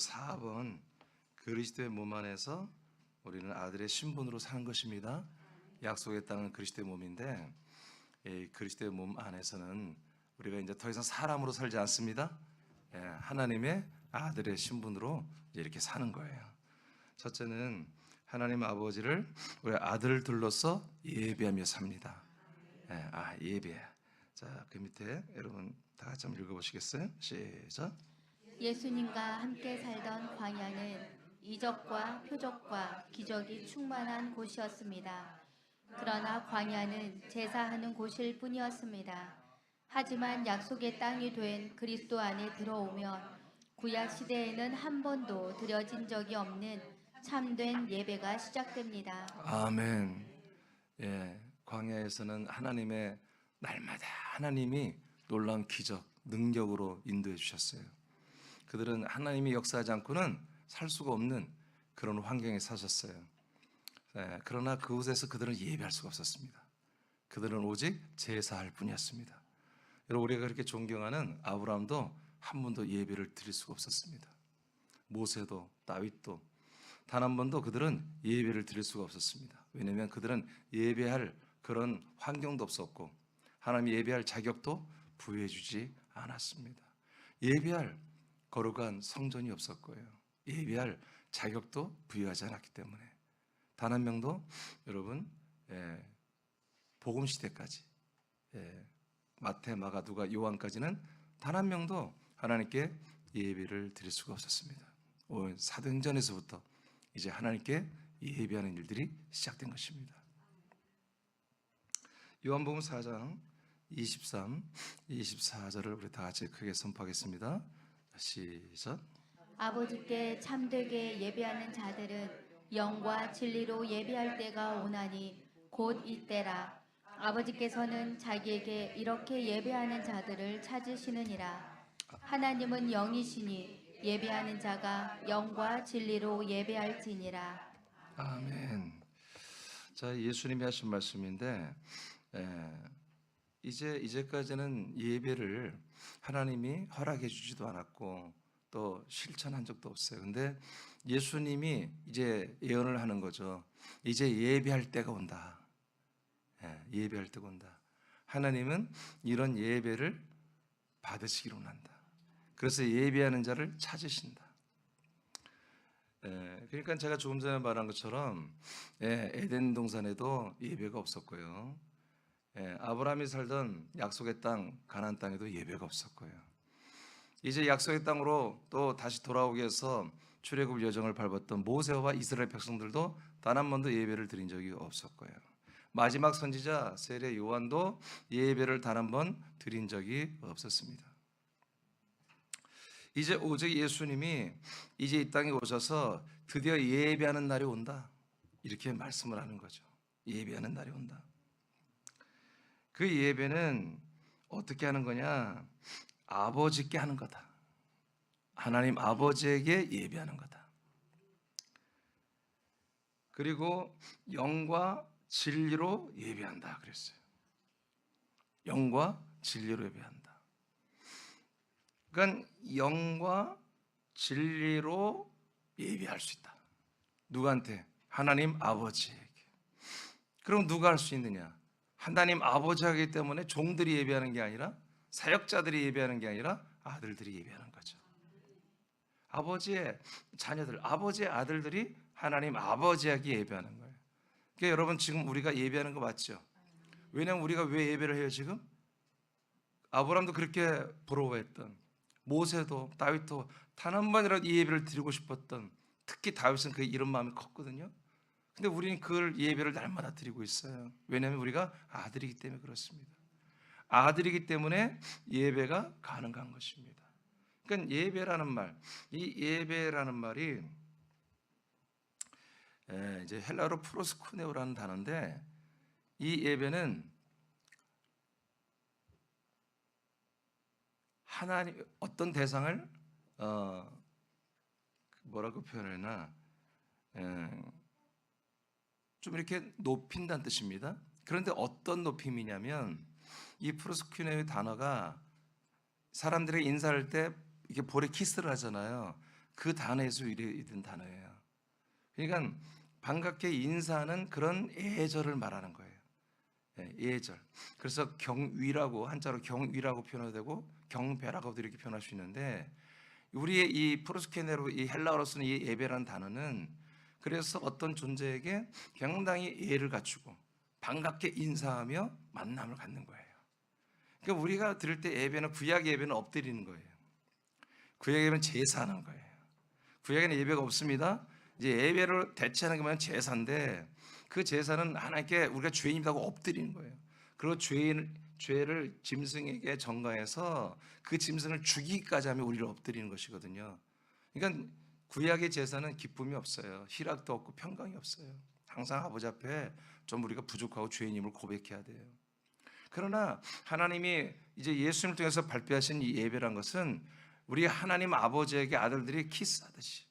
4번 그리스도의 몸 안에서 우리는 아들의 신분으로 사는 것입니다. 약속의 땅은 그리스도의 몸인데 이 그리스도의 몸 안에서는 우리가 이제 더 이상 사람으로 살지 않습니다. 하나님의 아들의 신분으로 이렇게 사는 거예요. 첫째는 하나님 아버지를 우리 아들들로서 예배하며 삽니다. 예배. 자, 그 밑에 여러분 다 같이 한번 읽어보시겠어요? 시작. 예수님과 함께 살던 광야는 이적과 표적과 기적이 충만한 곳이었습니다. 그러나 광야는 제사하는 곳일 뿐이었습니다. 하지만 약속의 땅이 된 그리스도 안에 들어오면 구약 시대에는 한 번도 드려진 적이 없는 참된 예배가 시작됩니다. 아멘. 광야에서는 하나님의 날마다 하나님이 놀라운 기적, 능력으로 인도해 주셨어요. 그들은 하나님이 역사하지 않고는 살 수가 없는 그런 환경에 사셨어요. 그러나 그곳에서 그들은 예배할 수가 없었습니다. 그들은 오직 제사할 뿐이었습니다. 여러분, 우리가 그렇게 존경하는 아브라함도 한 번도 예배를 드릴 수가 없었습니다. 모세도 다윗도 단 한 번도 그들은 예배를 드릴 수가 없었습니다. 왜냐하면 그들은 예배할 그런 환경도 없었고 하나님 예배할 자격도 부여해 주지 않았습니다. 예배할 거룩한 성전이 없었고요. 예배할 자격도 부여하지 않았기 때문에 단 한 명도 여러분 복음 시대까지 마태, 마가, 누가, 요한까지는 단 한 명도 하나님께 예배를 드릴 수가 없었습니다. 사도행전에서부터 이제 하나님께 예배하는 일들이 시작된 것입니다. 요한복음 4장 23, 24절을 우리 다 같이 크게 선포하겠습니다. 시작. 아버지께 참되게 예배하는 자들은 영과 진리로 예배할 때가 오나니 곧 이때라. 아버지께서는 자기에게 이렇게 예배하는 자들을 찾으시느니라. 하나님은 영이시니 예배하는 자가 영과 진리로 예배할지니라. 아멘. 자, 예수님이 하신 말씀인데 이제까지는 예배를 하나님이 허락해 주지도 않았고 또 실천한 적도 없어요. 근데 예수님이 이제 예언을 하는 거죠. 이제 예배할 때가 온다. 예배할 때가 온다. 하나님은 이런 예배를 받으시기로 원한다. 그래서 예배하는 자를 찾으신다. 그러니까 제가 조금 전에 말한 것처럼 에덴 동산에도 예배가 없었고요. 아브라함이 살던 약속의 땅 가나안 땅에도 예배가 없었고요. 이제 약속의 땅으로 또 다시 돌아오기 위해서 출애굽 여정을 밟았던 모세와 이스라엘 백성들도 단 한 번도 예배를 드린 적이 없었고요. 마지막 선지자 세례 요한도 예배를 단 한 번 드린 적이 없었습니다. 이제 오직 예수님이 이제 이 땅에 오셔서 드디어 예배하는 날이 온다. 이렇게 말씀을 하는 거죠. 예배하는 날이 온다. 그 예배는 어떻게 하는 거냐? 아버지께 하는 거다. 하나님 아버지에게 예배하는 거다. 그리고 영과 진리로 예배한다 그랬어요. 영과 진리로 예배한다. 그러니까 영과 진리로 예배할 수 있다. 누구한테? 하나님 아버지에게. 그럼 누가 할 수 있느냐? 하나님 아버지 하기 때문에 종들이 예배하는 게 아니라 사역자들이 예배하는 게 아니라 아들들이 예배하는 거죠. 아버지의 자녀들, 아버지의 아들들이 하나님 아버지에게 예배하는 거예요. 그러니까 여러분 지금 우리가 예배하는 거 맞죠? 왜냐하면 우리가 왜 예배를 해요 지금? 아브라함도 그렇게 부러워했던, 모세도 다윗도 단 한 번이라도 이 예배를 드리고 싶었던, 특히 다윗은 그 이런 마음이 컸거든요. 근데 우리는 그걸 예배를 날마다 드리고 있어요. 왜냐하면 우리가 아들이기 때문에 그렇습니다. 아들이기 때문에 예배가 가능한 것입니다. 그러니까 예배라는 말, 이 예배라는 말이 이제 헬라어로 프로스쿠네오라는 단어인데 이 예배는 하나님 어떤 대상을 뭐라고 표현하나 좀 이렇게 높인다는 뜻입니다. 그런데 어떤 높임이냐면 이 프로스쿠네오의 단어가 사람들에게 인사할 때 이렇게 볼에 키스를 하잖아요. 그 단어에서 유래된 단어예요. 그러니까 반갑게 인사하는 그런 예절을 말하는 거예요. 예절. 그래서 경위라고, 한자로 경위라고 표현해도 되고 경배라고도 이렇게 표현할 수 있는데, 우리의 이 프로스케네로, 이 헬라어로 쓰는 이 예배라는 단어는 그래서 어떤 존재에게 상당히 예를 갖추고 반갑게 인사하며 만남을 갖는 거예요. 그러니까 우리가 들을 때 예배는, 구약 예배는 엎드리는 거예요. 구약 예배는 제사하는 거예요. 구약에는 예배가 없습니다. 이제 예배를 대체하는 게 뭐냐면 제사인데, 그 제사는 하나님께 우리가 죄인이라고 엎드리는 거예요. 그리고 죄를 짐승에게 전가해서 그 짐승을 죽이기까지 하면 우리를 엎드리는 것이거든요. 그러니까 구약의 제사는 기쁨이 없어요. 희락도 없고 평강이 없어요. 항상 아버지 앞에 좀 우리가 부족하고 죄인임을 고백해야 돼요. 그러나 하나님이 이제 예수님을 통해서 발표하신 이 예배란 것은 우리 하나님 아버지에게 아들들이 키스하듯이,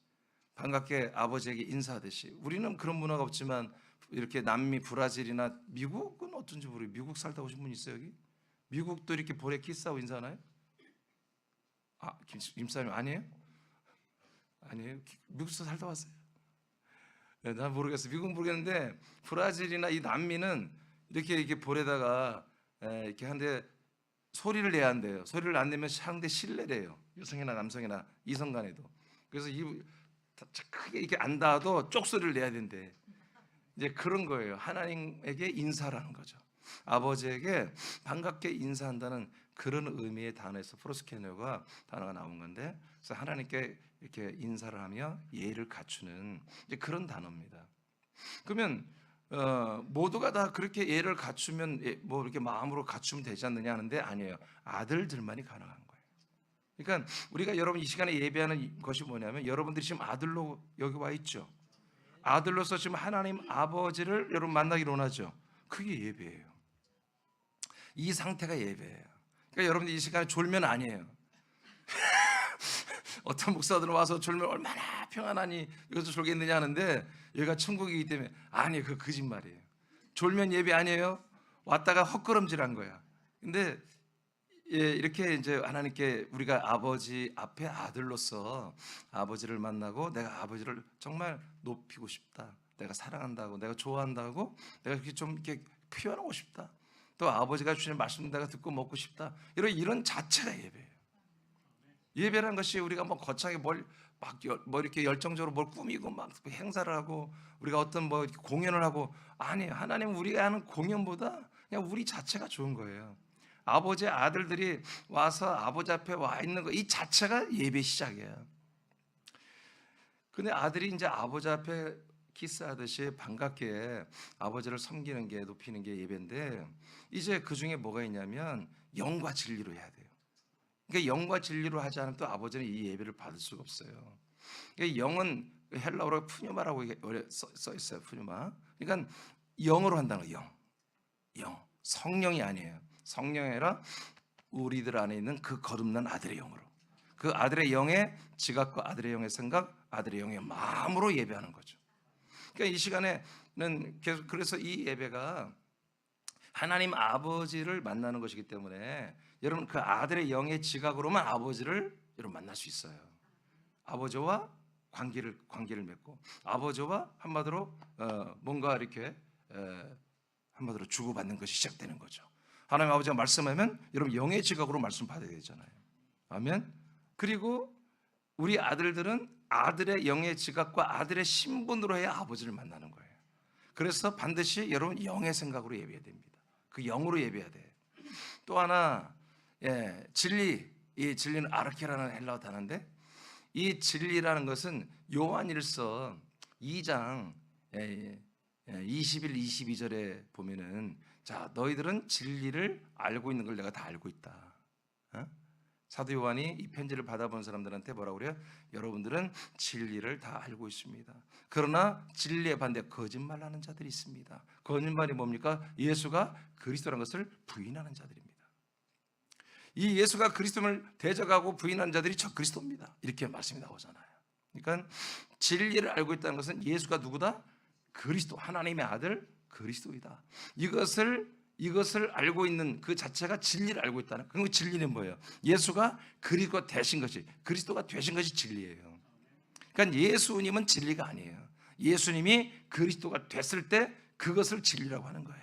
반갑게 아버지에게 인사하듯이, 우리는 그런 문화가 없지만 이렇게 남미 브라질이나 미국은 어떤지 모르겠어요. 미국 살다 오신 분 있어요 여기? 미국도 이렇게 볼에 키스하고 인사하나요? 김사님 아니에요? 아니에요? 미국에서 살다 왔어요? 네, 난 모르겠어요. 미국은 모르겠는데 브라질이나 이 남미는 이렇게 볼에다가 이렇게 하는데 소리를 내야 한대요. 소리를 안 내면 상대 실례래요. 여성이나 남성이나 이성 간에도. 그래서 크게 이렇게 안 닿아도 쪽소리를 내야 된대. 이제 그런 거예요. 하나님에게 인사라는 거죠. 아버지에게 반갑게 인사한다는 그런 의미의 단어에서 프로스케네오가 단어가 나온 건데, 그래서 하나님께 이렇게 인사를 하며 예를 갖추는 이제 그런 단어입니다. 그러면 모두가 다 그렇게 예를 갖추면 뭐 이렇게 마음으로 갖추면 되지 않느냐 하는데, 아니에요. 아들들만이 가능한 거예요. 그러니까 우리가 여러분 이 시간에 예배하는 것이 뭐냐면, 여러분들이 지금 아들로 여기 와 있죠. 아들로서 지금 하나님 아버지를 여러분 만나기로 원하죠. 그게 예배예요. 이 상태가 예배예요. 그러니까 여러분들 이 시간에 졸면 아니에요. 어떤 목사들은 와서 졸면 얼마나 평안하니 이것도 졸겠느냐 하는데, 여기가 천국이기 때문에, 아니, 그 거짓말이에요. 졸면 예배 아니에요. 왔다가 헛걸음질한 거야. 근데 이렇게 이제 하나님께 우리가 아버지 앞에 아들로서 아버지를 만나고, 내가 아버지를 정말 높이고 싶다, 내가 사랑한다고, 내가 좋아한다고, 내가 이렇게 좀 이렇게 표현하고 싶다, 또 아버지가 주시는 말씀 내가 듣고 먹고 싶다, 이런 자체가 예배예요. 예배라는 것이 우리가 뭐 거창하게 뭘 이렇게 열정적으로 뭘 꾸미고 막 행사를 하고 우리가 어떤 뭐 공연을 하고, 아니에요. 하나님은 우리가 하는 공연보다 그냥 우리 자체가 좋은 거예요. 아버지의 아들들이 와서 아버지 앞에 와 있는 거, 이 자체가 예배 시작이에요. 근데 아들이 이제 아버지 앞에 키스하듯이 반갑게 아버지를 섬기는 게, 높이는 게 예배인데, 이제 그 중에 뭐가 있냐면 영과 진리로 해야 돼요. 그러니까 영과 진리로 하지 않으면 또 아버지는 이 예배를 받을 수가 없어요. 그러니까 영은 헬라어로 푸뉴마라고 써 있어요. 푸뉴마. 그러니까 영으로 한다는 거예요. 영. 성령이 아니에요. 성령이 아니라 우리들 안에 있는 그 거듭난 아들의 영으로, 그 아들의 영의 지각과 아들의 영의 생각, 아들의 영의 마음으로 예배하는 거죠. 그러니까 이 시간에는 계속, 그래서 이 예배가 하나님 아버지를 만나는 것이기 때문에, 여러분 그 아들의 영의 지각으로만 아버지를 여러분 만날 수 있어요. 아버지와 관계를 맺고, 아버지와 한마디로 뭔가 이렇게 한마디로 주고받는 것이 시작되는 거죠. 하나님 아버지가 말씀하면 여러분 영의 지각으로 말씀 받아야 되잖아요. 아멘. 그리고 우리 아들들은 아들의 영의 지각과 아들의 신분으로 해야 아버지를 만나는 거예요. 그래서 반드시 여러분 영의 생각으로 예배해야 됩니다. 그 영으로 예배해야 돼요. 또 하나, 진리. 이 진리는 아르케라는 헬라어 단어인데, 이 진리라는 것은 요한일서 2장 21, 22절에 보면은, 자, 너희들은 진리를 알고 있는 걸 내가 다 알고 있다. 사도 요한이 이 편지를 받아본 사람들한테 뭐라고 그래요? 여러분들은 진리를 다 알고 있습니다. 그러나 진리에 반대 거짓말하는 자들이 있습니다. 거짓말이 뭡니까? 예수가 그리스도라는 것을 부인하는 자들입니다. 이 예수가 그리스도를 대적하고 부인하는 자들이 저 그리스도입니다. 이렇게 말씀이 나오잖아요. 그러니까 진리를 알고 있다는 것은 예수가 누구다? 그리스도, 하나님의 아들 그리스도이다. 이것을 알고 있는 그 자체가 진리를 알고 있다는. 그리고 진리는 뭐예요? 예수가 그리스도가 되신 것이, 그리스도가 되신 것이 진리예요. 그러니까 예수님은 진리가 아니에요. 예수님이 그리스도가 됐을 때 그것을 진리라고 하는 거예요.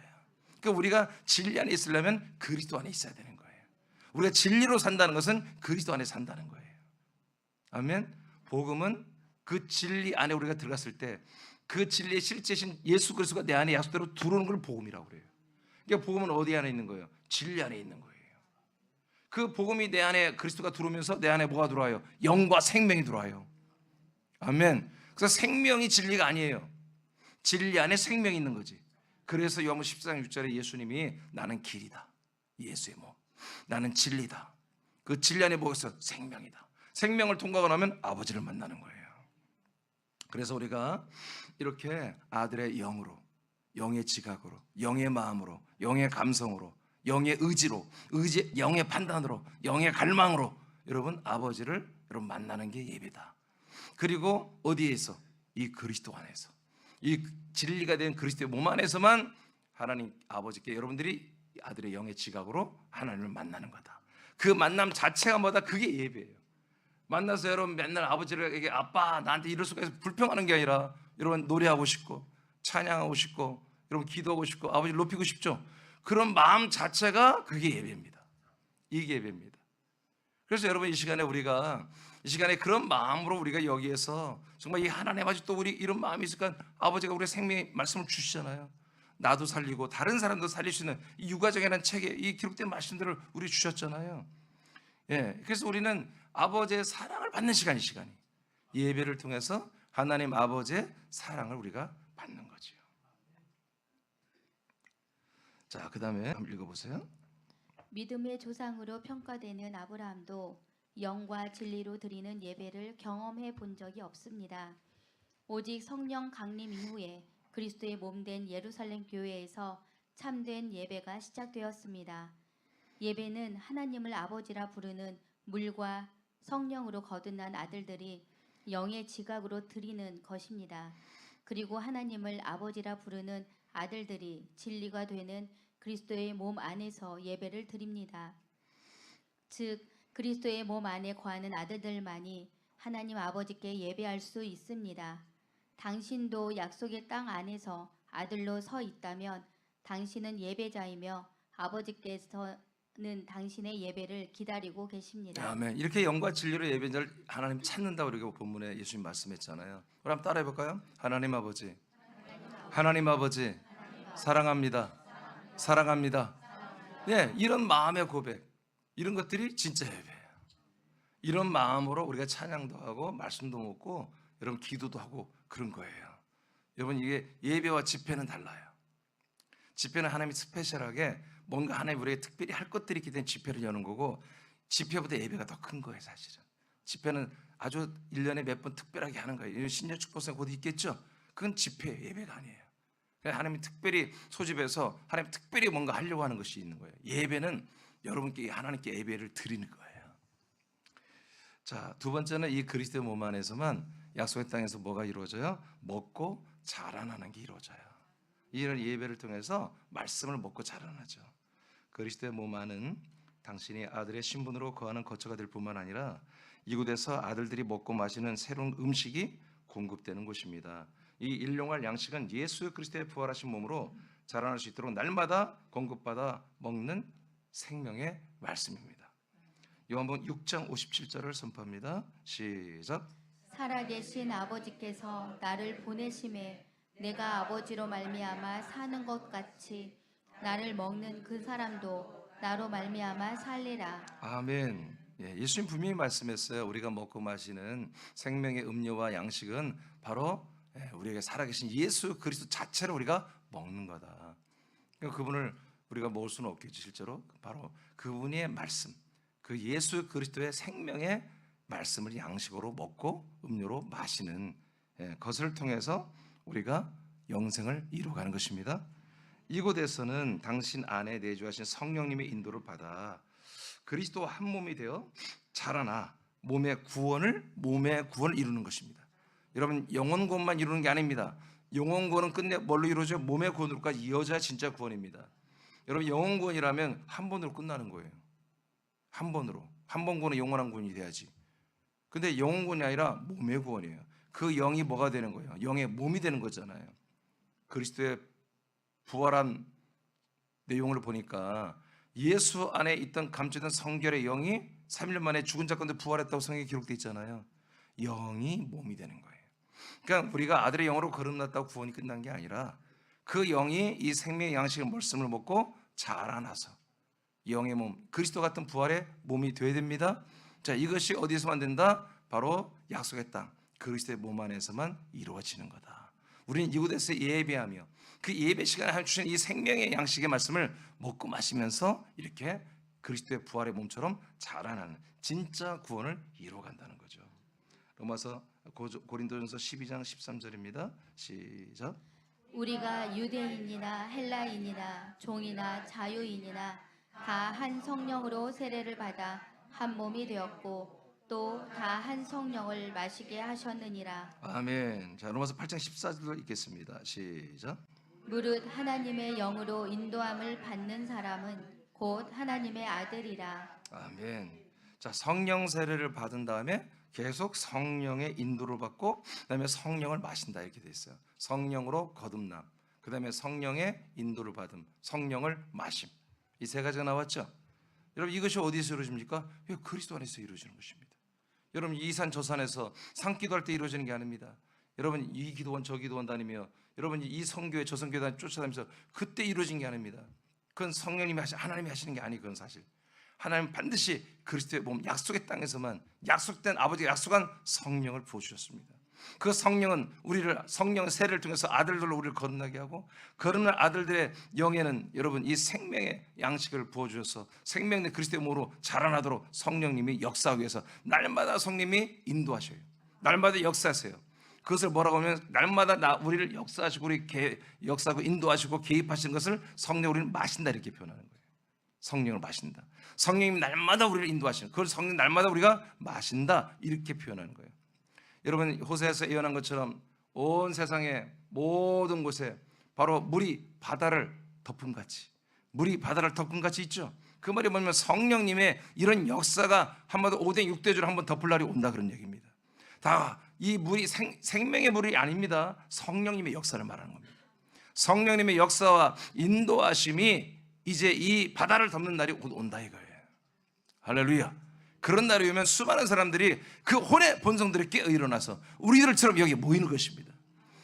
그러니까 우리가 진리 안에 있으려면 그리스도 안에 있어야 되는 거예요. 우리가 진리로 산다는 것은 그리스도 안에 산다는 거예요. 아멘. 복음은 그 진리 안에 우리가 들어갔을 때 그 진리의 실제신 예수 그리스도가 내 안에 약속대로 들어오는 걸 복음이라고 그래요. 그러니까 복음은 어디 안에 있는 거예요? 진리 안에 있는 거예요. 그 복음이 내 안에 그리스도가 들어오면서 내 안에 뭐가 들어와요? 영과 생명이 들어와요. 아멘. 그래서 생명이 진리가 아니에요. 진리 안에 생명이 있는 거지. 그래서 요한복음 14장 6절에 예수님이 나는 길이다. 예수의 몸. 나는 진리다. 그 진리 안에 뭐가 있어? 생명이다. 생명을 통과하고 나면 아버지를 만나는 거예요. 그래서 우리가 이렇게 아들의 영으로, 영의 지각으로, 영의 마음으로, 영의 감성으로, 영의 의지로, 영의 판단으로, 영의 갈망으로 여러분 아버지를 여러분 만나는 게 예배다. 그리고 어디에서? 이 그리스도 안에서, 이 진리가 된 그리스도의 몸 안에서만 하나님 아버지께 여러분들이 아들의 영의 지각으로 하나님을 만나는 거다. 그 만남 자체가 뭐다? 그게 예배예요. 만나서 여러분 맨날 아버지에게 아빠 나한테 이럴 수가 있어 불평하는 게 아니라 여러분 노래하고 싶고 찬양하고 싶고 여러분 기도하고 싶고 아버지를 높이고 싶죠. 그런 마음 자체가 그게 예배입니다. 이게 예배입니다. 그래서 여러분 이 시간에 우리가 이 시간에 그런 마음으로 우리가 여기에서 정말 이 하나님 아버지 또 우리 이런 마음이 있으니까 아버지가 우리의 생명의 말씀을 주시잖아요. 나도 살리고 다른 사람도 살릴 수 있는 이 유가정이라는 책에 이 기록된 말씀들을 우리 주셨잖아요. 예, 그래서 우리는 아버지의 사랑을 받는 시간이 예배를 통해서 하나님 아버지의 사랑을 우리가 받는 거지요. 자, 그 다음에 한번 읽어보세요. 믿음의 조상으로 평가되는 아브라함도 영과 진리로 드리는 예배를 경험해 본 적이 없습니다. 오직 성령 강림 이후에 그리스도의 몸된 예루살렘 교회에서 참된 예배가 시작되었습니다. 예배는 하나님을 아버지라 부르는 물과 성령으로 거듭난 아들들이 영의 지각으로 드리는 것입니다. 그리고 하나님을 아버지라 부르는 아들들이 진리가 되는 그리스도의 몸 안에서 예배를 드립니다. 즉 그리스도의 몸 안에 거하는 아들들만이 하나님 아버지께 예배할 수 있습니다. 당신도 약속의 땅 안에서 아들로 서 있다면 당신은 예배자이며 아버지께서는 당신의 예배를 기다리고 계십니다. 아멘. 이렇게 영과 진리로 예배자를 하나님 찾는다고 이렇게 본문에 예수님 말씀했잖아요. 우리 한번 따라해 볼까요? 하나님 아버지, 하나님 아버지, 사랑합니다. 사랑합니다. 네, 이런 마음의 고백, 이런 것들이 진짜 예배예요. 이런 마음으로 우리가 찬양도 하고 말씀도 먹고 여러분 기도도 하고 그런 거예요. 여러분 이게 예배와 집회는 달라요. 집회는 하나님이 스페셜하게 뭔가 하나님 우리에게 특별히 할 것들이 있기 때문에 집회를 여는 거고 집회보다 예배가 더 큰 거예요. 사실은 집회는 아주 1년에 몇 번 특별하게 하는 거예요. 신년 축복상 곧 있겠죠. 그건 집회 예배가 아니에요. 하나님이 특별히 소집해서 하나님 특별히 뭔가 하려고 하는 것이 있는 거예요. 예배는 여러분께 하나님께 예배를 드리는 거예요. 자, 두 번째는 이 그리스도의 몸 안에서만 약속의 땅에서 뭐가 이루어져요? 먹고 자라나는 게 이루어져요. 이런 예배를 통해서 말씀을 먹고 자라나죠. 그리스도의 몸 안은 당신이 아들의 신분으로 거하는 거처가 될 뿐만 아니라 이곳에서 아들들이 먹고 마시는 새로운 음식이 공급되는 곳입니다. 이 일용할 양식은 예수 그리스도의 부활하신 몸으로 자라날 수 있도록 날마다 공급받아 먹는 생명의 말씀입니다. 요한복음 6장 57절을 선포합니다. 시작. 살아계신 아버지께서 나를 보내심에 내가 아버지로 말미암아 사는 것 같이 나를 먹는 그 사람도 나로 말미암아 살리라. 아멘. 예, 예수님 분명히 말씀했어요. 우리가 먹고 마시는 생명의 음료와 양식은 바로 우리에게 살아계신 예수 그리스도 자체를 우리가 먹는 거다. 그러니까 그분을 우리가 먹을 수는 없겠지. 실제로 바로 그분의 말씀, 그 예수 그리스도의 생명의 말씀을 양식으로 먹고 음료로 마시는 것을 통해서 우리가 영생을 이루어가는 것입니다. 이곳에서는 당신 안에 내주하신 성령님의 인도를 받아 그리스도와 한 몸이 되어 자라나 몸의 구원을 이루는 것입니다. 여러분 영혼 구원만 이루는 게 아닙니다. 영혼 구원은 끝내 뭘로 이루어져? 몸의 구원으로까지 이어져야 진짜 구원입니다. 여러분 영혼 구원이라면 한 번으로 끝나는 거예요. 한 번으로. 한 번 구원은 영원한 구원이 돼야지. 근데 영혼 구원이 아니라 몸의 구원이에요. 그 영이 뭐가 되는 거예요? 영의 몸이 되는 거잖아요. 그리스도의 부활한 내용을 보니까 예수 안에 있던 감춰있던 성결의 영이 3일 만에 죽은 자 가운데 부활했다고 성경에 기록되어 있잖아요. 영이 몸이 되는 거예요. 그러니까 우리가 아들의 영으로 거듭났다고 구원이 끝난 게 아니라 그 영이 이 생명의 양식의 말씀을 먹고 자라나서 영의 몸, 그리스도 같은 부활의 몸이 되어야 됩니다. 자, 이것이 어디서만 된다? 바로 약속의 땅, 그리스도의 몸 안에서만 이루어지는 거다. 우리는 이곳에서 예배하며 그 예배 시간에 주신 이 생명의 양식의 말씀을 먹고 마시면서 이렇게 그리스도의 부활의 몸처럼 자라나는 진짜 구원을 이루어간다는 거죠. 로마서 고린도전서 12장 13절입니다. 시작. 우리가 유대인이나 헬라인이나 종이나 자유인이나 다 한 성령으로 세례를 받아 한 몸이 되었고 또 다 한 성령을 마시게 하셨느니라. 아멘. 자, 로마서 8장 14절로 읽겠습니다. 시작. 무릇 하나님의 영으로 인도함을 받는 사람은 곧 하나님의 아들이라. 아멘. 자, 성령 세례를 받은 다음에 계속 성령의 인도를 받고 그다음에 성령을 마신다 이렇게 돼 있어요. 성령으로 거듭남, 그다음에 성령의 인도를 받음, 성령을 마심. 이 세 가지가 나왔죠. 여러분 이것이 어디서 이루어집니까? 그리스도 안에서 이루어지는 것입니다. 여러분 이 산 저 산에서 산기도할 때 이루어지는 게 아닙니다. 여러분 이 기도원 저 기도원 다니며 여러분 이 성교회 저 성교회 쫓아다니면서 그때 이루어진 게 아닙니다. 그건 성령님이 하나님이 하시는 게 아니, 그건 사실 하나님 반드시 그리스도의 몸 약속의 땅에서만 약속된 아버지가 약속한 성령을 부어주셨습니다. 그 성령은 우리를 성령의 세례를 통해서 아들들로 우리를 거듭나게 하고 거듭난 아들들의 영에는 여러분 이 생명의 양식을 부어주셔서 생명의 그리스도의 몸으로 자라나도록 성령님이 역사하기 위해서 날마다 성령님이 인도하셔요. 날마다 역사하세요. 그것을 뭐라고 하면 날마다 우리를 역사하시고 우리 역사하고 인도하시고 개입하시는 것을 성령 우리는 마신다 이렇게 표현하는 거예요. 성령을 마신다. 성령님이 날마다 우리를 인도하시는 그걸 성령 날마다 우리가 마신다 이렇게 표현하는 거예요. 여러분 호세아서 예언한 것처럼 온 세상의 모든 곳에 바로 물이 바다를 덮음같이 물이 바다를 덮음같이 있죠. 그 말이 뭐냐면 성령님의 이런 역사가 한마디로 5대 6대주를 한번 덮을 날이 온다 그런 얘기입니다. 다 이 물이 생명의 물이 아닙니다. 성령님의 역사를 말하는 겁니다. 성령님의 역사와 인도하심이 이제 이 바다를 덮는 날이 온다 이거예요. 할렐루야. 그런 날이 오면 수많은 사람들이 그 혼의 본성들이 깨어 일어나서 우리들처럼 여기 모이는 것입니다.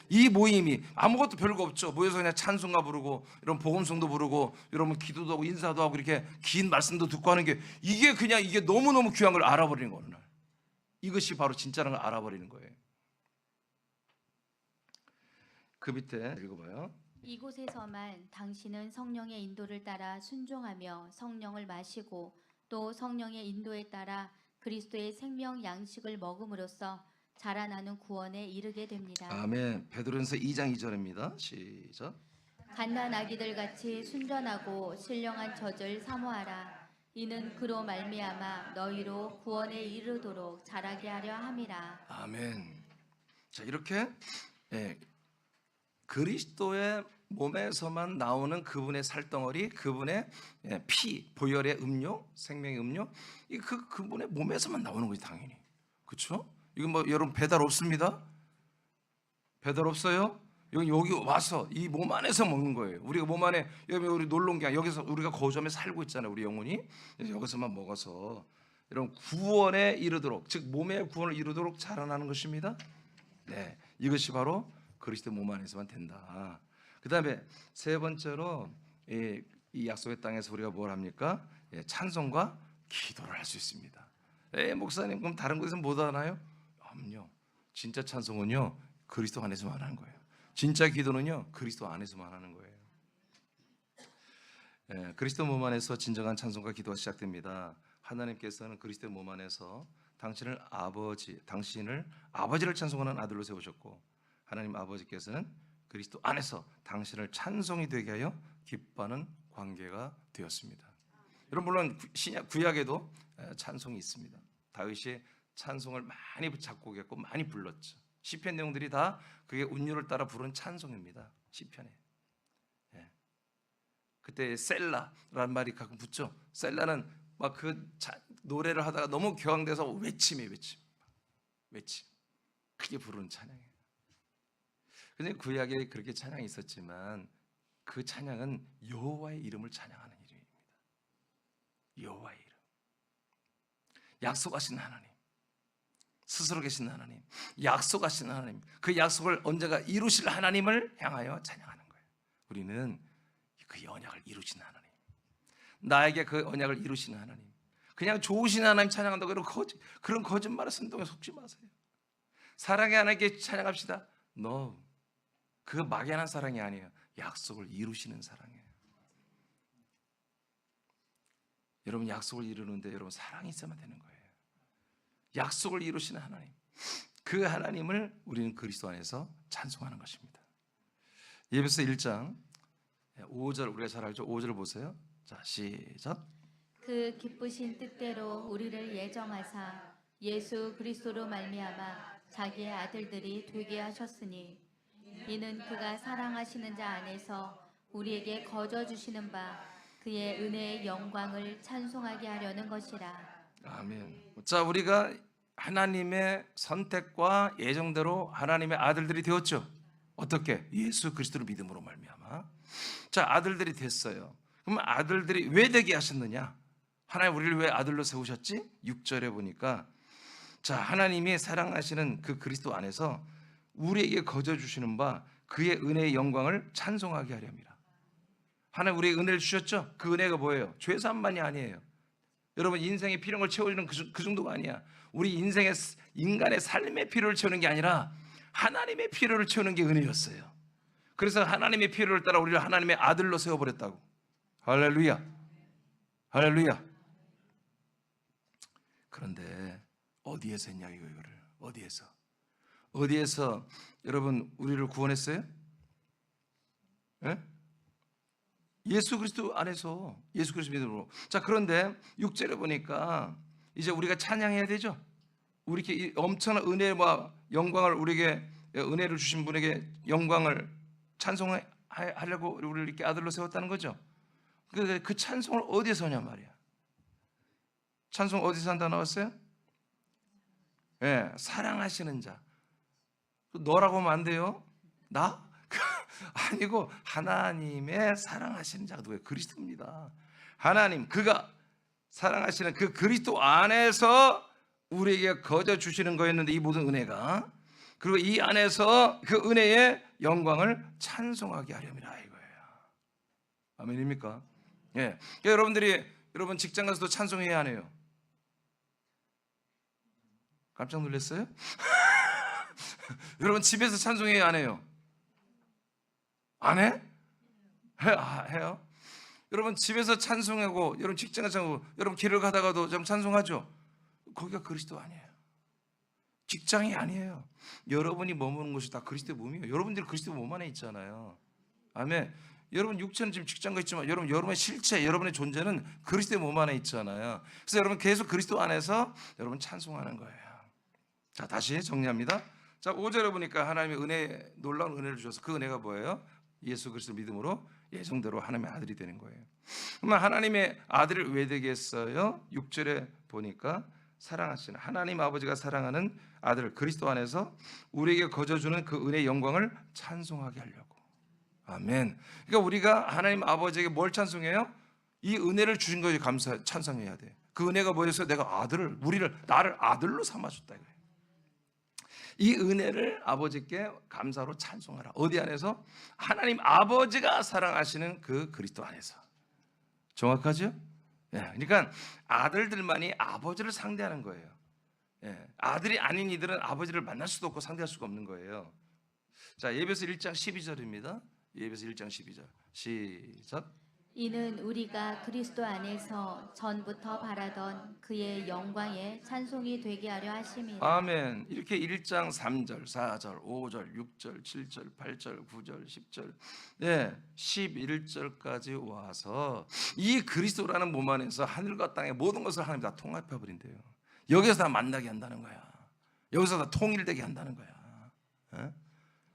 이 모임이 아무것도 별거 없죠. 모여서 그냥 찬송가 부르고 이런 복음송도 부르고 여러분 기도도 하고 인사도 하고 이렇게 긴 말씀도 듣고 하는 게 이게 그냥 이게 너무너무 귀한 걸 알아버리는 거예요. 어느 날 이것이 바로 진짜라는 걸 알아버리는 거예요. 그 밑에 읽어봐요. 이곳에서만 당신은 성령의 인도를 따라 순종하며 성령을 마시고 또 성령의 인도에 따라 그리스도의 생명 양식을 먹음으로써 자라나는 구원에 이르게 됩니다. 아멘. 베드로전서 2장 2절입니다. 시작. 갓난 아기들 같이 순전하고 신령한 젖을 사모하라. 이는 그로 말미암아 너희로 구원에 이르도록 자라게 하려 함이라. 아멘. 자, 이렇게 그리스도의 몸에서만 나오는 그분의 살덩어리, 그분의 피, 보혈의 음료, 생명의 음료, 이 그분의 몸에서만 나오는 거지 당연히. 그렇죠? 이건 뭐 여러분 배달 없습니다. 배달 없어요? 여기 와서 이 몸 안에서 먹는 거예요. 우리가 몸 안에 우리 놀러 온 게 아니라 여기서 우리가 거주하며 살고 있잖아요. 우리 영혼이 여기서만 먹어서 여러분 구원에 이르도록, 즉 몸의 구원을 이루도록 자라나는 것입니다. 네, 이것이 바로 그리스도 몸 안에서만 된다. 그 다음에 세 번째로 이 약속의 땅에서 우리가 뭘 합니까? 찬송과 기도를 할 수 있습니다. 목사님 그럼 다른 곳에서 못 하나요? 아니요. 진짜 찬송은요 그리스도 안에서만 하는 거예요. 진짜 기도는요 그리스도 안에서만 하는 거예요. 그리스도 몸 안에서 진정한 찬송과 기도가 시작됩니다. 하나님께서는 그리스도 몸 안에서 당신을 아버지를 찬송하는 아들로 세우셨고 하나님 아버지께서는 그리스도 안에서 당신을 찬송이 되게 하여 기뻐하는 관계가 되었습니다. 여러분 물론 신약 구약에도 찬송이 있습니다. 다윗이 찬송을 많이 작곡했고 많이 불렀죠. 시편 내용들이 다 그게 운율을 따라 부른 찬송입니다. 시편에. 그때 셀라라는 말이 가끔 붙죠. 셀라는 막 그 노래를 하다가 너무 격앙돼서 외침. 크게 부르는 찬양이에요. 근데 구약에 그렇게 찬양이 있었지만 그 찬양은 여호와의 이름을 찬양하는 이름입니다. 여호와의 이름. 약속하신 하나님, 스스로 계신 하나님, 약속하신 하나님, 그 약속을 언제가 이루실 하나님을 향하여 찬양하는 거예요. 우리는 그 언약을 이루신 하나님, 나에게 그 언약을 이루시는 하나님, 그냥 좋으신 하나님 찬양한다고 그런 거짓말의 선동에 속지 마세요. 사랑의 하나님께 찬양합시다. No, 그 막연한 사랑이 아니에요. 약속을 이루시는 사랑이에요. 여러분, 약속을 이루는데 여러분 사랑이 있어야만 되는 거예요. 약속을 이루시는 하나님, 그 하나님을 우리는 그리스도 안에서 찬송하는 것입니다. 에베소 1장 5절, 우리가 잘 알죠? 5절을 보세요. 자, 시작. 그 기쁘신 뜻대로 우리를 예정하사 예수 그리스도로 말미암아 자기의 아들들이 되게 하셨으니 이는 그가 사랑하시는 자 안에서 우리에게 거저 주시는 바 그의 은혜의 영광을 찬송하게 하려는 것이라. 아멘. 자, 우리가 하나님의 선택과 예정대로 하나님의 아들들이 되었죠. 어떻게? 예수 그리스도를 믿음으로 말미암아. 자, 아들들이 됐어요. 그러면 아들들이 왜 되게 하셨느냐? 하나님 우리를 왜 아들로 세우셨지? 6절에 보니까 자, 하나님이 사랑하시는 그 그리스도 안에서 우리에게 거저 주시는 바 그의 은혜의 영광을 찬송하게 하렵니다. 하나님 우리에게 은혜를 주셨죠? 그 은혜가 뭐예요? 죄사함만이 아니에요. 여러분, 인생의 필요한 걸 채워주는 그 정도가 아니야. 우리 인간의 삶의 필요를 채우는 게 아니라 하나님의 필요를 채우는 게 은혜였어요. 그래서 하나님의 필요를 따라 우리를 하나님의 아들로 세워버렸다고. 할렐루야, 할렐루야. 그런데 어디에서 했냐 이거를. 어디에서 여러분 우리를 구원했어요? 예? 예수 그리스도 안에서, 예수 그리스도 믿음으로. 자, 그런데 6절에 보니까 이제 우리가 찬양해야 되죠. 우리에게 이 엄청난 은혜와 영광을, 우리에게 은혜를 주신 분에게 영광을 찬송하려고 우리를 이렇게 아들로 세웠다는 거죠. 그 찬송을 어디에서 하냐 말이야. 찬송 어디서 한다 나왔어요? 예, 사랑하시는 자. 너라고 하면 안 돼요. 나? 아니고 하나님의 사랑하시는 자가 누구예요? 그리스도입니다. 하나님, 그가 사랑하시는 그 그리스도 안에서 우리에게 거저 주시는 거였는데, 이 모든 은혜가, 그리고 이 안에서 그 은혜의 영광을 찬송하게 하렵니다 이거예요. 아멘입니까? 예. 여러분 직장 가서도 찬송해야 하네요. 깜짝 놀랐어요? 여러분 집에서 찬송해야 안 해요? 안 해? 해요? 여러분 집에서 찬송하고, 여러분 직장 가서 찬송하고, 여러분 길을 가다가도 좀 찬송하죠? 거기가 그리스도 아니에요. 직장이 아니에요. 여러분이 머무는 곳이 다 그리스도의 몸이에요. 여러분들이 그리스도의 몸 안에 있잖아요. 아멘. 여러분 육체는 지금 직장가 있지만 여러분의 실체, 여러분의 존재는 그리스도의 몸 안에 있잖아요. 그래서 여러분 계속 그리스도 안에서 여러분 찬송하는 거예요. 자, 다시 정리합니다. 자, 5절에 보니까 하나님의 은혜, 놀라운 은혜를 주셔서 그 은혜가 뭐예요? 예수 그리스도 믿음으로 예정대로 하나님의 아들이 되는 거예요. 그러면 하나님의 아들을 왜 되게 했어요? 6절에 보니까 사랑하시는 하나님 아버지가 사랑하는 아들 그리스도 안에서 우리에게 거저주는 그 은혜의 영광을 찬송하게 하려고. 아멘. 그러니까 우리가 하나님 아버지에게 뭘 찬송해요? 이 은혜를 주신 것에 찬송해야 돼. 그 은혜가 뭐였어요? 내가 나를 아들로 삼아줬다 이거예요. 이 은혜를 아버지께 감사로 찬송하라. 어디 안에서? 하나님 아버지가 사랑하시는 그 그리스도 안에서. 정확하죠? 예, 그러니까 아들들만이 아버지를 상대하는 거예요. 예, 아들이 아닌 이들은 아버지를 만날 수도 없고 상대할 수가 없는 거예요. 자, 에베소 1장 12절입니다. 에베소 1장 12절 시작. 이는 우리가 그리스도 안에서 전부터 바라던 그의 영광의 찬송이 되게 하려 하심이라. 아멘. 이렇게 1장 3절, 4절, 5절, 6절, 7절, 8절, 9절, 10절, 네, 11절까지 와서 이 그리스도라는 몸 안에서 하늘과 땅의 모든 것을 하나님 다 통합해 버린대요. 여기서 다 만나게 한다는 거야. 여기서 다 통일되게 한다는 거야. 에?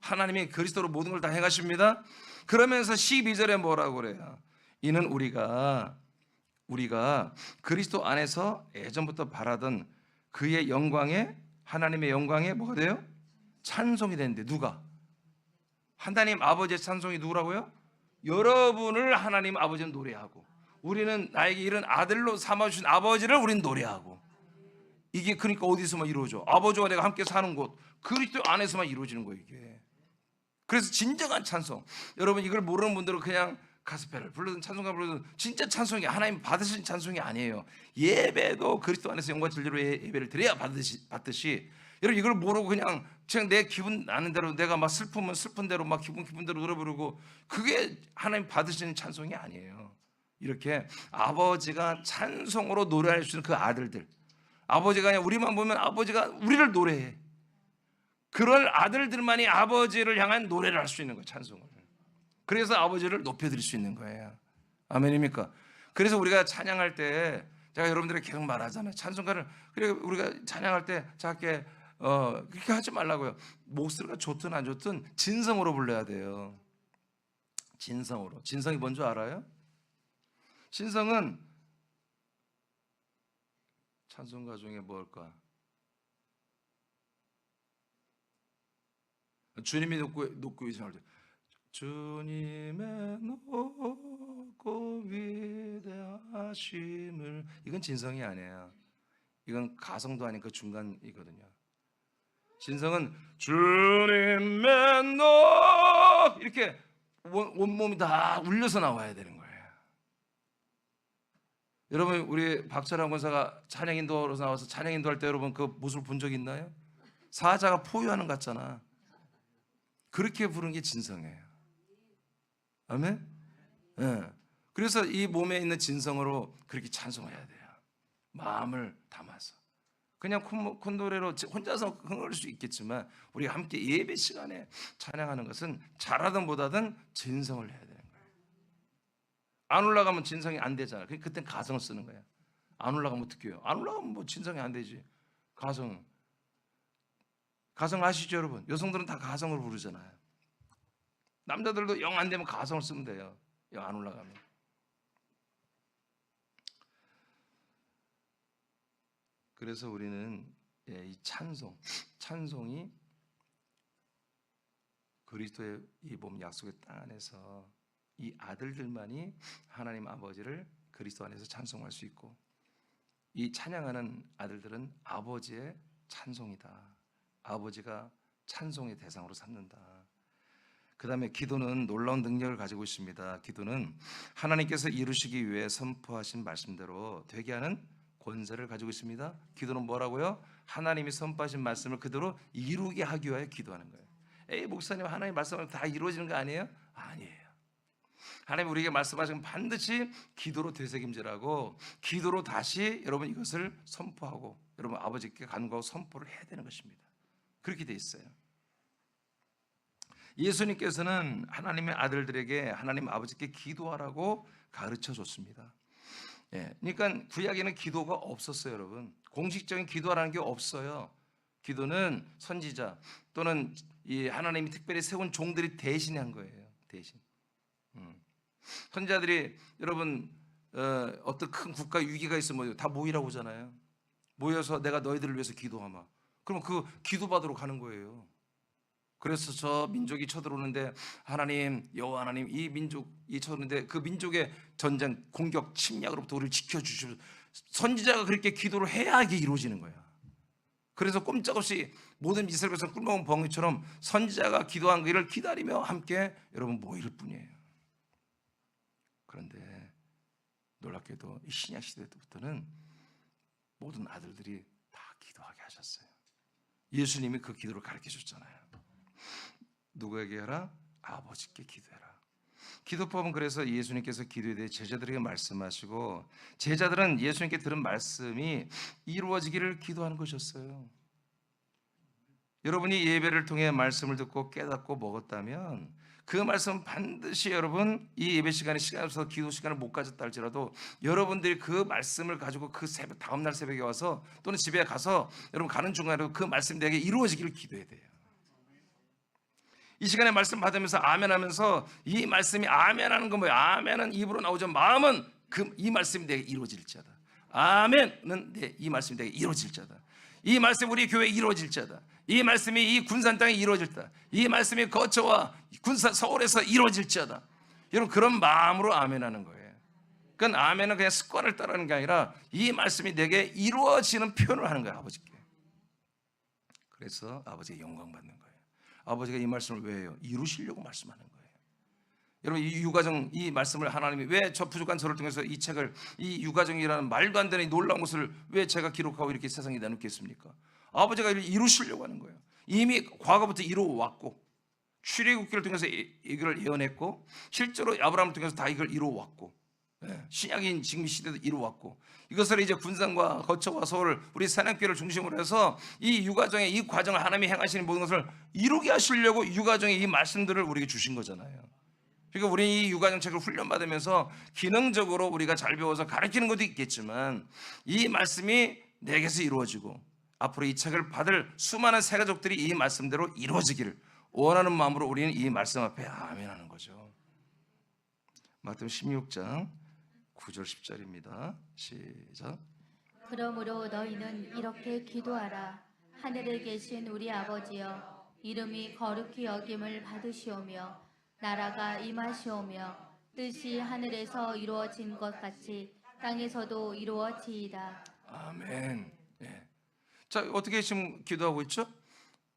하나님이 그리스도로 모든 걸 다 행하십니다. 그러면서 12절에 뭐라고 그래요? 이는 우리가 그리스도 안에서 예전부터 바라던 그의 영광에, 하나님의 영광에 뭐가 돼요? 찬송이 되는데 누가? 하나님 아버지의 찬송이 누구라고요? 여러분을 하나님 아버지는 노래하고 우리는 나에게 이런 아들로 삼아주신 아버지를 우리는 노래하고 이게 그러니까 어디서만 이루어져? 아버지와 내가 함께 사는 곳 그리스도 안에서만 이루어지는 거예요 이게. 그래서 진정한 찬송 여러분 이걸 모르는 분들은 그냥 가스펠을 불러든 찬송가 불러든 진짜 찬송이 하나님 받으신 찬송이 아니에요. 예배도 그리스도 안에서 영과 진리로 예배를 드려야 받듯이 여러분 이걸 모르고 그냥 내 기분 나는 대로 내가 막 슬프면 슬픈 대로 막 기분 대로 노래 부르고 그게 하나님 받으시는 찬송이 아니에요. 이렇게 아버지가 찬송으로 노래할 수 있는 그 아들들 아버지가 그냥 우리만 보면 아버지가 우리를 노래해. 그런 아들들만이 아버지를 향한 노래를 할 수 있는 거예요. 찬송을. 그래서 아버지를 높여드릴 수 있는 거예요. 아멘입니까? 그래서 우리가 찬양할 때 제가 여러분들에게 계속 말하잖아요. 찬송가를 그래 우리가 찬양할 때 작게 그렇게 하지 말라고요. 목소리가 좋든 안 좋든 진성으로 불러야 돼요. 진성으로. 진성이 뭔지 알아요? 진성은 찬송가 중에 뭘까? 주님이 높고 위대할 때 주님의 높고 위대하심을 이건 진성이 아니에요. 이건 가성도 아닌 그 중간이거든요. 진성은 주님의 높 이렇게 온몸이 다 울려서 나와야 되는 거예요. 여러분 우리 박철환 권사가 찬양 인도로 나와서 찬양 인도할 때 여러분 그 모습을 본 적 있나요? 사자가 포효하는 것 같잖아. 그렇게 부르는 게 진성이에요. 아멘? 네. 그래서 이 몸에 있는 진성으로 그렇게 찬송해야 돼요. 마음을 담아서. 그냥 콧노래로 혼자서 흥할 수 있겠지만 우리가 함께 예배 시간에 찬양하는 것은 잘하든 못하든 진성을 해야 되는 거예요. 안 올라가면 진성이 안 되잖아요. 그땐 가성을 쓰는 거예요. 안 올라가면 어떻게 해요? 안 올라가면 뭐 진성이 안 되지. 가성 아시죠 여러분? 여성들은 다 가성을 부르잖아요. 남자들도 영 안 되면 가성을 쓰면 돼요. 영 안 올라가면. 그래서 우리는 이 찬송이 그리스도의 이 몸 약속의 땅 안에서 이 아들들만이 하나님 아버지를 그리스도 안에서 찬송할 수 있고 이 찬양하는 아들들은 아버지의 찬송이다. 아버지가 찬송의 대상으로 삼는다. 그 다음에 기도는 놀라운 능력을 가지고 있습니다. 기도는 하나님께서 이루시기 위해 선포하신 말씀대로 되게 하는 권세를 가지고 있습니다. 기도는 뭐라고요? 하나님이 선포하신 말씀을 그대로 이루게 하기 위하여 기도하는 거예요. 에이 목사님 하나님 말씀하면 다 이루어지는 거 아니에요? 아니에요. 하나님 우리에게 말씀하시면 반드시 기도로 되새김질하고 기도로 다시 여러분 이것을 선포하고 여러분 아버지께 간구하고 선포를 해야 되는 것입니다. 그렇게 돼 있어요. 예수님께서는 하나님의 아들들에게 하나님 아버지께 기도하라고 가르쳐 줬습니다. 그러니까 구약에는 기도가 없었어요, 여러분. 공식적인 기도하라는 게 없어요. 기도는 선지자 또는 이 하나님이 특별히 세운 종들이 대신한 거예요. 대신. 선지자들이 여러분 어떤 큰 국가 위기가 있으면 다 모이라고 하잖아요. 모여서 내가 너희들을 위해서 기도하마. 그럼 그 기도받으러 가는 거예요. 그래서 저 민족이 쳐들어오는데 하나님 여호와 하나님 이 민족이 쳐들어오는데 그 민족의 전쟁 공격 침략으로부터 우리를 지켜주시옵소서. 선지자가 그렇게 기도를 해야 이게 이루어지는 거야. 그래서 꼼짝없이 모든 이스라엘 백성 꿀먹은 벙이처럼 선지자가 기도한 그 일을 기다리며 함께 여러분 모일 뿐이에요. 그런데 놀랍게도 이 신약 시대 때부터는 모든 아들들이 다 기도하게 하셨어요. 예수님이 그 기도를 가르쳐 줬잖아요. 누구에게 하라? 아버지께 기도해라. 기도법은 그래서 예수님께서 기도에 대해 제자들에게 말씀하시고 제자들은 예수님께 들은 말씀이 이루어지기를 기도하는 것이었어요. 여러분이 예배를 통해 말씀을 듣고 깨닫고 먹었다면 그 말씀은 반드시 여러분 이 예배 시간에 시간이 없어서 기도 시간을 못 가졌다 할지라도 여러분들이 그 말씀을 가지고 그 새벽 다음날 새벽에 와서 또는 집에 가서 여러분 가는 중간에도 그 말씀이 내게 이루어지기를 기도해야 돼요. 이 시간에 말씀 받으면서 아멘 하면서 이 말씀이 아멘 하는 건 뭐예요? 아멘은 입으로 나오죠. 마음은 이 말씀이 내게 이루어질지어다. 아멘은 이 말씀이 내게 이루어질지어다. 이 말씀이 우리 교회에 이루어질지어다. 이 말씀이 이 군산 땅에 이루어질다. 이 말씀이 거처와 군산 서울에서 이루어질지어다. 여러분 그런 마음으로 아멘하는 거예요. 그러니까 아멘은 그냥 습관을 따르는 게 아니라 이 말씀이 내게 이루어지는 표현을 하는 거예요, 아버지께. 그래서 아버지가 영광 받는 거예요. 아버지가 이 말씀을 왜 해요? 이루시려고 말씀하는 거예요. 여러분 이 유가정 이 말씀을 하나님이 왜 저 부족한 저를 통해서 이 책을 이 유가정이라는 말도 안 되는 이 놀라운 것을 왜 제가 기록하고 이렇게 세상에 나누겠습니까? 아버지가 이루시려고 하는 거예요. 이미 과거부터 이루어왔고 출애굽기를 통해서 이걸 예언했고 실제로 아브라함을 통해서 다 이걸 이루어왔고 신약인 지금 이 시대도 이루어왔고 이것을 이제 군산과 거처와 서울 우리 사랑교회를 중심으로 해서 이 유가정의 이 과정을 하나님이 행하시는 모든 것을 이루게 하시려고 유가정의 이 말씀들을 우리에게 주신 거잖아요. 그러니까 우리 이 유가정 책을 훈련받으면서 기능적으로 우리가 잘 배워서 가르치는 것도 있겠지만 이 말씀이 내게서 이루어지고 앞으로 이 책을 받을 수많은 새가족들이 이 말씀대로 이루어지기를 원하는 마음으로 우리는 이 말씀 앞에 아멘하는 거죠. 마태복음 16장 9절 10절입니다. 시작. 그러므로 너희는 이렇게 기도하라. 하늘에 계신 우리 아버지여, 이름이 거룩히 여김을 받으시오며 나라가 임하시오며 뜻이 하늘에서 이루어진 것 같이 땅에서도 이루어지이다. 아멘. 예. 자, 어떻게 지금 기도하고 있죠?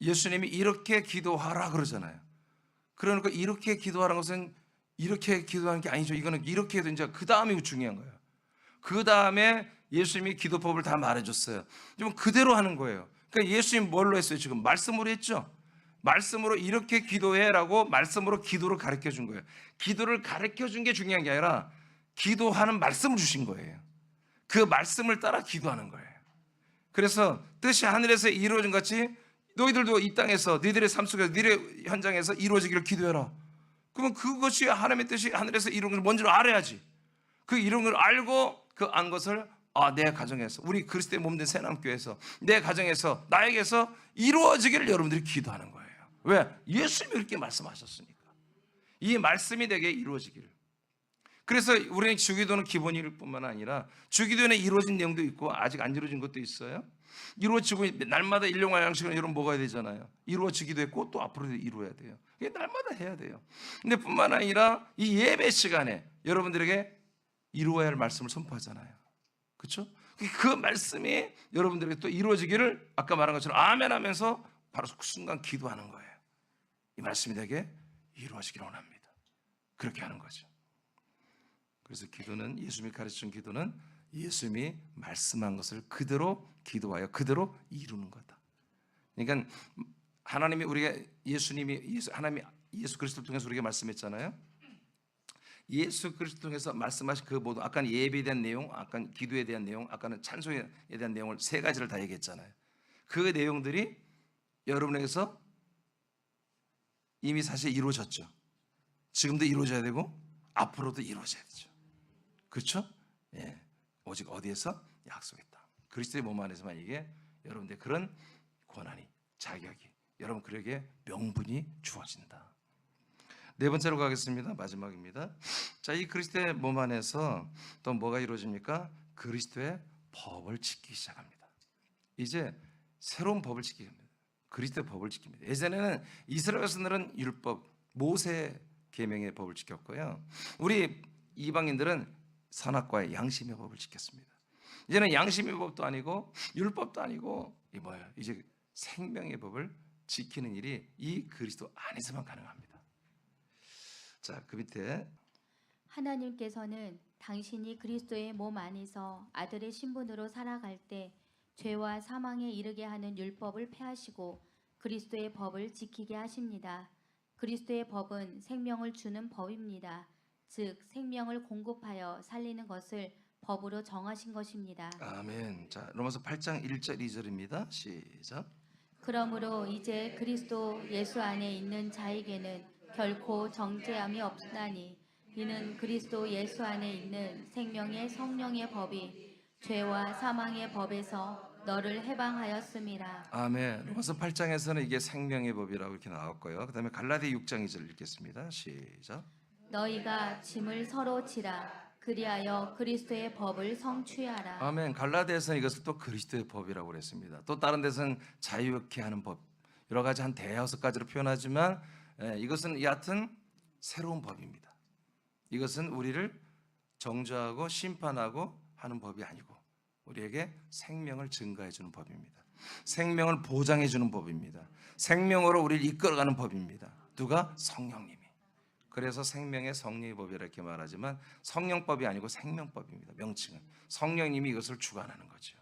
예수님이 이렇게 기도하라 그러잖아요. 그러니까 이렇게 기도하라는 것은 이렇게 기도하는 게 아니죠. 이거는 이렇게 해도 이제 그 다음이 중요한 거예요. 그 다음에 예수님이 기도법을 다 말해줬어요. 좀 그대로 하는 거예요. 그러니까 예수님 뭘로 했어요? 지금 말씀으로 했죠. 말씀으로 이렇게 기도해라고 말씀으로 기도를 가르쳐 준 거예요. 기도를 가르쳐 준 게 중요한 게 아니라 기도하는 말씀을 주신 거예요. 그 말씀을 따라 기도하는 거예요. 그래서 뜻이 하늘에서 이루어진 같이 너희들도 이 땅에서 너희들의 삶 속에서 너희들의 현장에서 이루어지기를 기도해라. 그러면 그것이 하나님의 뜻이 하늘에서 이루어진 것을 뭔지를 알아야지. 그 이런 걸 알고 그 안 것을 내 가정에서 우리 그리스도의 몸된 새남교회에서 내 가정에서 나에게서 이루어지기를 여러분들이 기도하는 거예요. 왜? 예수님이 그렇게 말씀하셨으니까. 이 말씀이 내게 이루어지기를. 그래서 우리는 주기도는 기본일 뿐만 아니라 주기도에는 이루어진 내용도 있고 아직 안 이루어진 것도 있어요. 이루어지고 날마다 일용할 양식은 여러분 먹어야 되잖아요. 이루어지기도 했고 또 앞으로도 이루어야 돼요. 이게 날마다 해야 돼요. 근데 뿐만 아니라 이 예배 시간에 여러분들에게 이루어야 할 말씀을 선포하잖아요. 그렇죠? 그 말씀이 여러분들에게 또 이루어지기를 아까 말한 것처럼 아멘 하면서 바로 그 순간 기도하는 거예요. 이 말씀이 되게 이루어지기를 원합니다. 그렇게 하는 거죠. 그래서 기도는 예수님이 가르쳐준 기도는 예수님이 말씀한 것을 그대로 기도하여 그대로 이루는 거다. 그러니까 하나님이 우리가 하나님이 예수 그리스도를 통해서 우리에게 말씀했잖아요. 예수 그리스도 통해서 말씀하신 그 모든 아까는 예배에 대한 내용, 아까는 기도에 대한 내용, 아까는 찬송에 대한 내용을 세 가지를 다 얘기했잖아요. 그 내용들이 여러분에게서 이미 사실 이루어졌죠. 지금도 이루어져야 되고 앞으로도 이루어져야 되죠. 그렇죠? 예. 오직 어디에서? 약속했다. 그리스도의 몸 안에서만 이게 여러분들 그런 권한이, 자격이 여러분 그에게 명분이 주어진다. 네 번째로 가겠습니다. 마지막입니다. 자, 이 그리스도의 몸 안에서 또 뭐가 이루어집니까? 그리스도의 법을 지키기 시작합니다. 이제 새로운 법을 지키게 합니다. 그리스도의 법을 지킵니다. 예전에는 이스라엘 백성들은 율법, 모세 계명의 법을 지켰고요. 우리 이방인들은 선악과의 양심의 법을 지켰습니다. 이제는 양심의 법도 아니고 율법도 아니고 이제 생명의 법을 지키는 일이 이 그리스도 안에서만 가능합니다. 자, 그 밑에 하나님께서는 당신이 그리스도의 몸 안에서 아들의 신분으로 살아갈 때 죄와 사망에 이르게 하는 율법을 폐하시고 그리스도의 법을 지키게 하십니다. 그리스도의 법은 생명을 주는 법입니다. 즉 생명을 공급하여 살리는 것을 법으로 정하신 것입니다. 아멘. 자, 로마서 8장 1절 2절입니다. 시작. 그러므로 이제 그리스도 예수 안에 있는 자에게는 결코 정죄함이 없나니 이는 그리스도 예수 안에 있는 생명의 성령의 법이 죄와 사망의 법에서 너를 해방하였음이라. 아멘. 로마서 8장에서는 이게 생명의 법이라고 이렇게 나왔고요. 그다음에 갈라디 6장 2절 읽겠습니다. 시작. 너희가 짐을 서로 지라. 그리하여 그리스도의 법을 성취하라. 아멘. 갈라디아서는 이것을 또 그리스도의 법이라고 그랬습니다. 또 다른 데서는 자유케 하는 법, 여러 가지 한 대여섯 가지로 표현하지만 이것은 여하튼 새로운 법입니다. 이것은 우리를 정죄하고 심판하고 하는 법이 아니고 우리에게 생명을 증가해 주는 법입니다. 생명을 보장해 주는 법입니다. 생명으로 우리를 이끌어가는 법입니다. 누가? 성령님이. 그래서 생명의 성령의 법이라 이렇게 말하지만 성령법이 아니고 생명법입니다. 명칭은 성령님이 이것을 주관하는 거죠.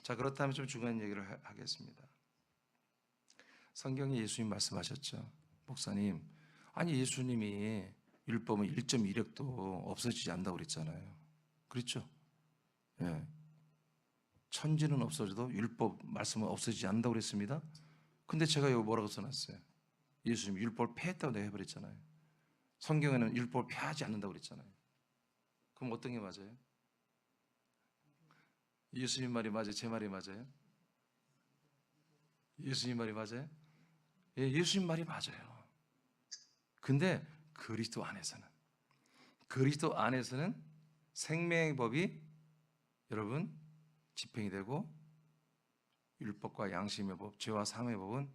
자, 그렇다면 좀 중요한 얘기를 하겠습니다. 성경에 예수님 말씀하셨죠. 목사님, 아니 예수님이 율법은 1.1획도 없어지지 않는다고 그랬잖아요. 그렇죠? 예. 천지는 없어져도 율법 말씀은 없어지지 않는다고 그랬습니다. 근데 제가 여기 뭐라고 써놨어요? 예수님이 율법을 폐했다고 내가 해버렸잖아요. 성경에는 율법을 폐하지 않는다고 그랬잖아요. 그럼 어떤 게 맞아요? 예수님 말이 맞아요? 제 말이 맞아요? 예수님 말이 맞아요? 예, 예수님 말이 맞아요. 근데 그리스도 안에서는 생명의 법이 여러분 집행이 되고 율법과 양심의 법, 죄와 사망의 법은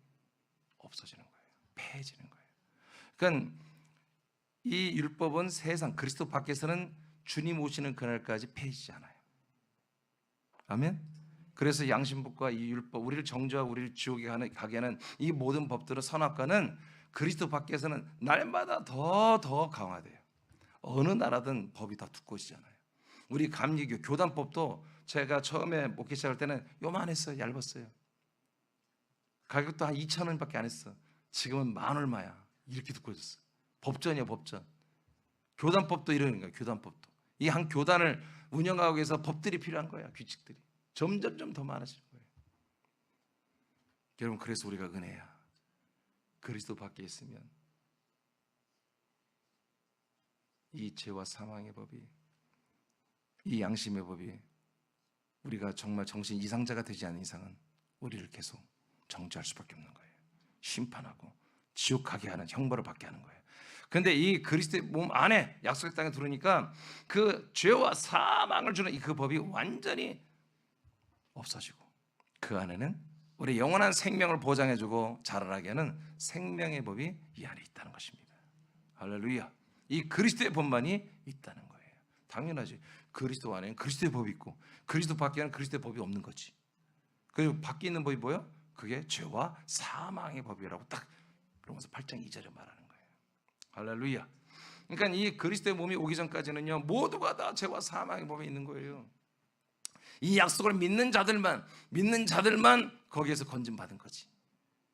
없어지는 거예요. 폐해지는 거예요. 그러니까 이 율법은 세상 그리스도 밖에서는 주님 오시는 그날까지 폐해지지 않아요. 아멘. 그래서 양심법과 이 율법, 우리를 정죄하고 우리를 지옥에 가게 하는 이 모든 법들의 선악과는 그리스도 밖에서는 날마다 더 강화돼요. 어느 나라든 법이 다 두꺼워지잖아요. 우리 감리교 교단법도 제가 처음에 목회 시작할 때는 요만했어요. 얇았어요. 가격도 한 2,000원밖에 안 했어. 지금은 만 얼마야. 이렇게 두꺼워졌어. 법전이야, 법전. 교단법도 이러는 거야. 교단법도. 이 한 교단을 운영하기 위해서 법들이 필요한 거야. 규칙들이. 점점점 더 많아지는 거예요. 여러분, 그래서 우리가 은혜야. 그리스도 밖에 있으면 이 죄와 사망의 법이, 이 양심의 법이 우리가 정말 정신 이상자가 되지 않는 이상은 우리를 계속 정죄할 수밖에 없는 거예요. 심판하고 지옥 가게 하는, 형벌을 받게 하는 거예요. 그런데 이 그리스도의 몸 안에 약속의 땅에 들어오니까 그 죄와 사망을 주는 그 법이 완전히 없어지고 그 안에는 우리 영원한 생명을 보장해주고 자라나게 하는 생명의 법이 이 안에 있다는 것입니다. 할렐루야. 이 그리스도의 법만이 있다는 거예요. 당연하지. 그리스도 안에는 그리스도의 법이 있고 그리스도 밖에는 그리스도의 법이 없는 거지. 그리고 밖에 있는 법이 뭐예요? 그게 죄와 사망의 법이라고 딱 로마서 8장 2절에 말하는 거예요. 할렐루야. 그러니까 이 그리스도의 몸이 오기 전까지는요, 모두가 다 죄와 사망의 법에 있는 거예요. 이 약속을 믿는 자들만 거기에서 건진받은 거지.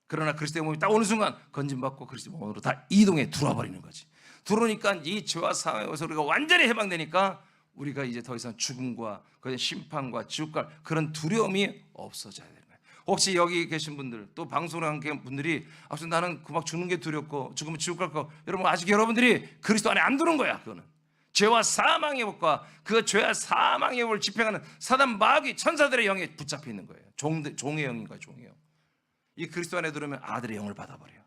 그러나 그리스도의 몸이 딱 오는 순간 건진받고 그리스도의 몸으로 다 이동해 들어와 버리는 거지. 들어오니까 이 죄와 사망에서 우리가 완전히 해방되니까 우리가 이제 더 이상 죽음과 심판과 지옥과 그런 두려움이 없어져야 되는 거예요. 혹시 여기 계신 분들, 또 방송을 한 분들이 나는 막 죽는 게 두렵고 죽으면 지옥 갈 거, 여러분 아직 여러분들이 그리스도 안에 안 들어온 거야. 그거는 죄와 사망의 법과 그 죄와 사망의 법을 집행하는 사단 마귀 천사들의 영에 붙잡혀 있는 거예요. 종의 영인 거예요. 종의 영. 이 그리스도 안에 들으면 아들의 영을 받아버려요.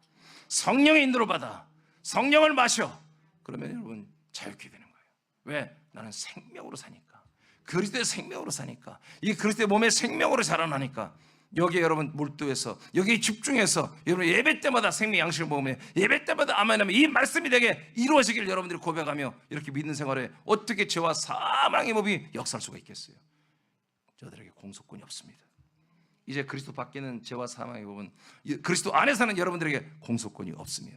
성령의 인도를 받아. 성령을 마셔. 그러면 여러분 자유케 되는 거예요. 왜? 나는 생명으로 사니까. 그리스도의 생명으로 사니까. 이 그리스도의 몸의 생명으로 자라나니까. 여기에 여러분 몰두해서 여기에 집중해서 여러분 예배 때마다 생명 양식을 먹으며 예배 때마다 아멘하면 이 말씀이 되게 이루어지길 여러분들이 고백하며 이렇게 믿는 생활에 어떻게 죄와 사망의 법이 역사할 수가 있겠어요? 저들에게 공소권이 없습니다. 이제 그리스도 밖에는 죄와 사망의 법은 그리스도 안에 사는 여러분들에게 공소권이 없으며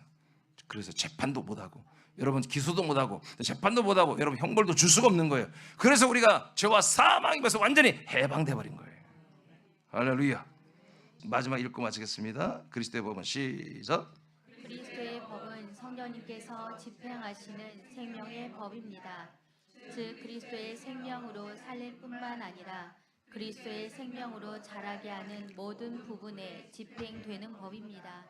그래서 재판도 못하고 여러분 기소도 못하고 재판도 못하고 여러분 형벌도 줄 수가 없는 거예요. 그래서 우리가 죄와 사망의 법에서 완전히 해방돼 버린 거예요. 할렐루야. 마지막 읽고 마치겠습니다. 그리스도의 법은 시작. 그리스도의 법은 성령님께서 집행하시는 생명의 법입니다. 즉 그리스도의 생명으로 살릴 뿐만 아니라 그리스도의 생명으로 자라게 하는 모든 부분에 집행되는 법입니다.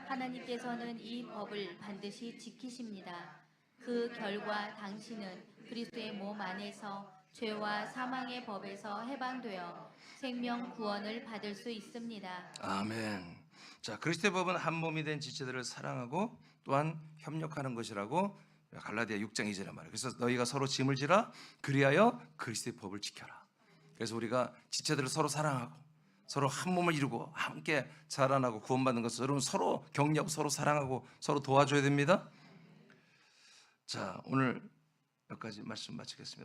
하나님께서는 이 법을 반드시 지키십니다. 그 결과 당신은 그리스도의 몸 안에서 죄와 사망의 법에서 해방되어 생명 구원을 받을 수 있습니다. 아멘. 자, 그리스도의 법은 한 몸이 된 지체들을 사랑하고 또한 협력하는 것이라고 갈라디아 6장 2절에 말이에요. 그래서 너희가 서로 짐을 지라 그리하여 그리스도의 법을 지켜라. 그래서 우리가 지체들을 서로 사랑하고 서로 한 몸을 이루고 함께 자라나고 구원받는 것을 여러분 서로 격려하고 서로 사랑하고 서로 도와줘야 됩니다. 자, 오늘 여기까지 말씀 마치겠습니다.